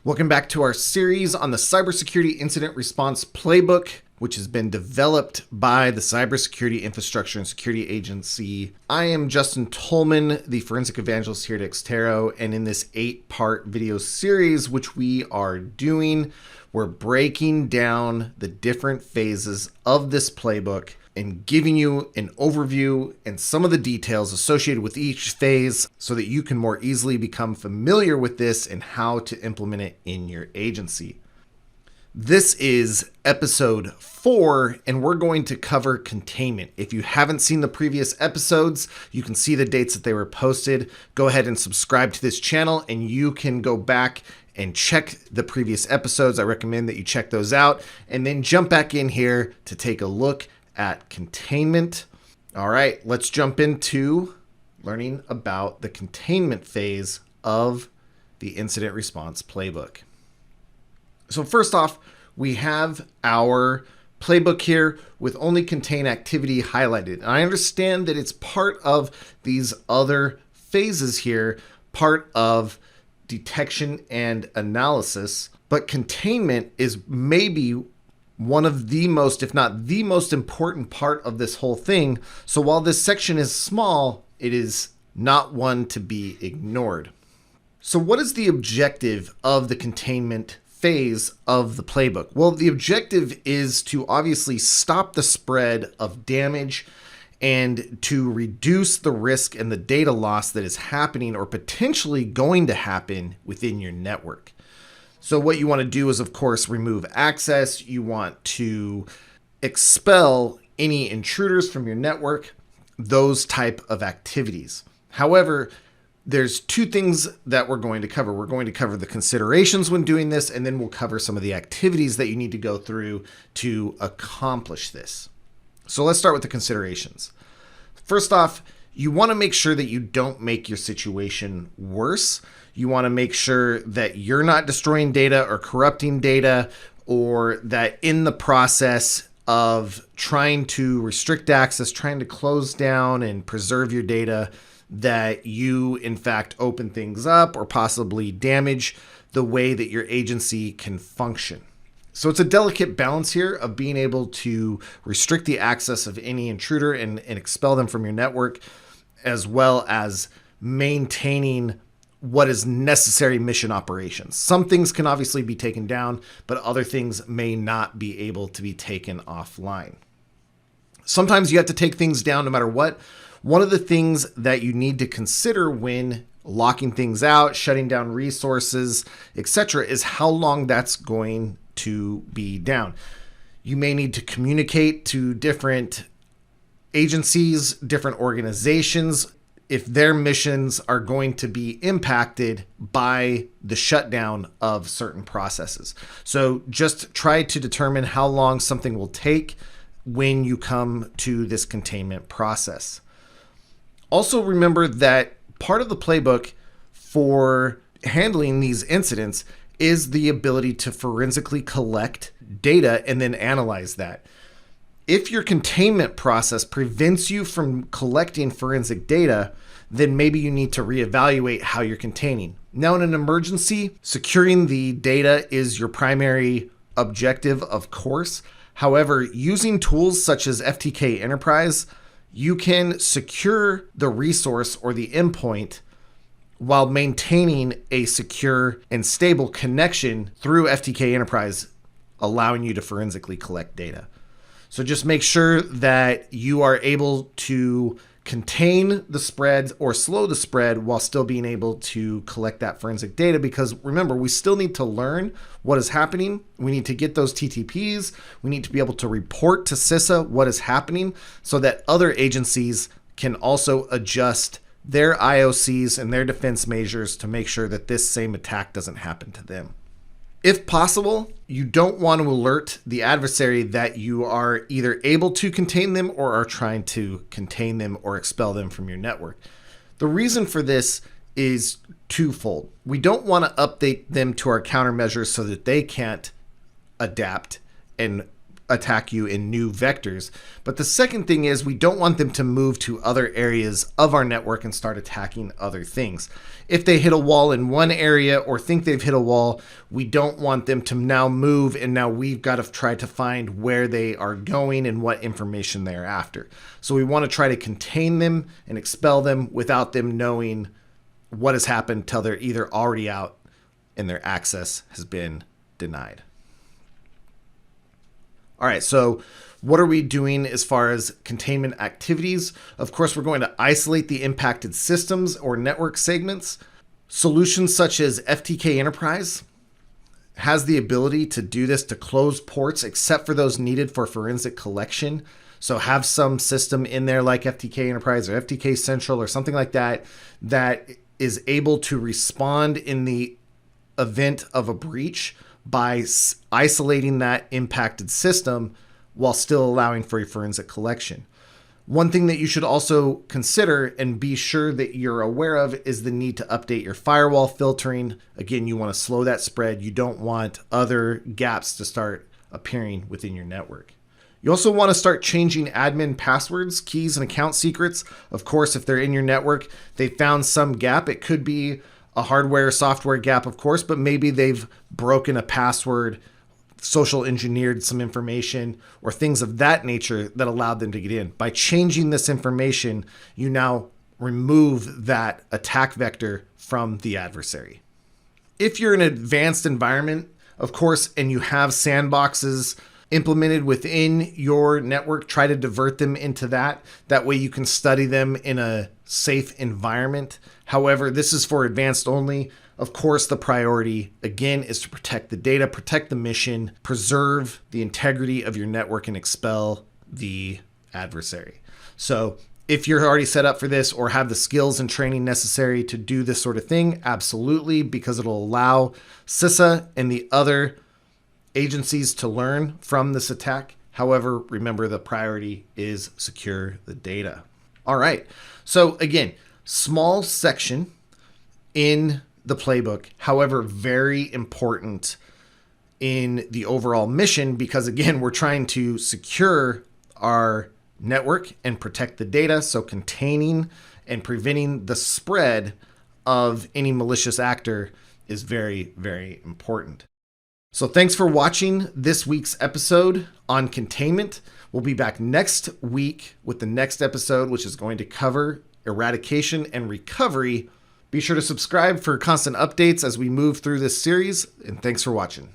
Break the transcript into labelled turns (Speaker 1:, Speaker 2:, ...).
Speaker 1: Welcome back to our series on the Cybersecurity Incident Response Playbook, which has been developed by the Cybersecurity Infrastructure and Security Agency. I am Justin Tolman, the forensic evangelist here at Xtero, and in this 8-part video series, which we are doing, we're breaking down the different phases of this playbook and giving you an overview and some of the details associated with each phase so that you can more easily become familiar with this and how to implement it in your agency. This is episode 4, and we're going to cover containment. If you haven't seen the previous episodes, you can see the dates that they were posted. Go ahead and subscribe to this channel and you can go back and check the previous episodes. I recommend that you check those out and then jump back in here to take a look at containment. All right, let's jump into learning about the containment phase of the incident response playbook. So first off, we have our playbook here with only contain activity highlighted. And I understand that it's part of these other phases here, part of detection and analysis, but containment is maybe one of the most, if not the most important part of this whole thing. So while this section is small, it is not one to be ignored. So what is the objective of the containment phase of the playbook? Well, the objective is to obviously stop the spread of damage and to reduce the risk and the data loss that is happening or potentially going to happen within your network. So what you want to do is, of course, remove access. You want to expel any intruders from your network, those type of activities. However, there's two things that we're going to cover. We're going to cover the considerations when doing this, and then we'll cover some of the activities that you need to go through to accomplish this. So let's start with the considerations. First off, you want to make sure that you don't make your situation worse. You want to make sure that you're not destroying data or corrupting data, or that in the process of trying to restrict access, trying to close down and preserve your data, that you in fact open things up or possibly damage the way that your agency can function. So it's a delicate balance here of being able to restrict the access of any intruder and expel them from your network, as well as maintaining what is necessary mission operations. Some things can obviously be taken down, but other things may not be able to be taken offline. Sometimes you have to take things down no matter what. One of the things that you need to consider when locking things out, shutting down resources, etc., is how long that's going to be down. You may need to communicate to different agencies, different organizations, if their missions are going to be impacted by the shutdown of certain processes. So just try to determine how long something will take when you come to this containment process. Also remember that part of the playbook for handling these incidents is the ability to forensically collect data and then analyze that. If your containment process prevents you from collecting forensic data, then maybe you need to reevaluate how you're containing. Now, in an emergency, securing the data is your primary objective, of course. However, using tools such as FTK Enterprise, you can secure the resource or the endpoint while maintaining a secure and stable connection through FTK Enterprise, allowing you to forensically collect data. So just make sure that you are able to contain the spread or slow the spread while still being able to collect that forensic data, because remember, we still need to learn what is happening. We need to get those TTPs. We need to be able to report to CISA what is happening so that other agencies can also adjust their IOCs and their defense measures to make sure that this same attack doesn't happen to them. If possible, you don't want to alert the adversary that you are either able to contain them or are trying to contain them or expel them from your network. The reason for this is twofold. We don't want to update them to our countermeasures so that they can't adapt and attack you in new vectors. But the second thing is we don't want them to move to other areas of our network and start attacking other things. If they hit a wall in one area or think they've hit a wall, we don't want them to now move, and now we've got to try to find where they are going and what information they're after. So we want to try to contain them and expel them without them knowing what has happened till they're either already out and their access has been denied. All right, so what are we doing as far as containment activities? Of course, we're going to isolate the impacted systems or network segments. Solutions such as FTK Enterprise has the ability to do this, to close ports except for those needed for forensic collection. So have some system in there like FTK Enterprise or FTK Central or something like that that is able to respond in the event of a breach by isolating that impacted system while still allowing for a forensic collection. One thing that you should also consider and be sure that you're aware of is the need to update your firewall filtering. Again, you want to slow that spread. You don't want other gaps to start appearing within your network. You also want to start changing admin passwords, keys, and account secrets. Of course, if they're in your network, they found some gap. It could be a hardware, software gap, of course, but maybe they've broken a password, social engineered some information, or things of that nature that allowed them to get in. By changing this information, you now remove that attack vector from the adversary. If you're in an advanced environment, of course, and you have sandboxes implemented within your network, try to divert them into that. That way you can study them in a safe environment. However, this is for advanced only. Of course, the priority, again, is to protect the data, protect the mission, preserve the integrity of your network, and expel the adversary. So if you're already set up for this or have the skills and training necessary to do this sort of thing, absolutely, because it'll allow CISA and the other agencies to learn from this attack. However, remember the priority is secure the data. All right. So again, small section in the playbook, however, very important in the overall mission, because again, we're trying to secure our network and protect the data. So containing and preventing the spread of any malicious actor is very, very important. So thanks for watching this week's episode on containment. We'll be back next week with the next episode, which is going to cover eradication and recovery. Be sure to subscribe for constant updates as we move through this series, and thanks for watching.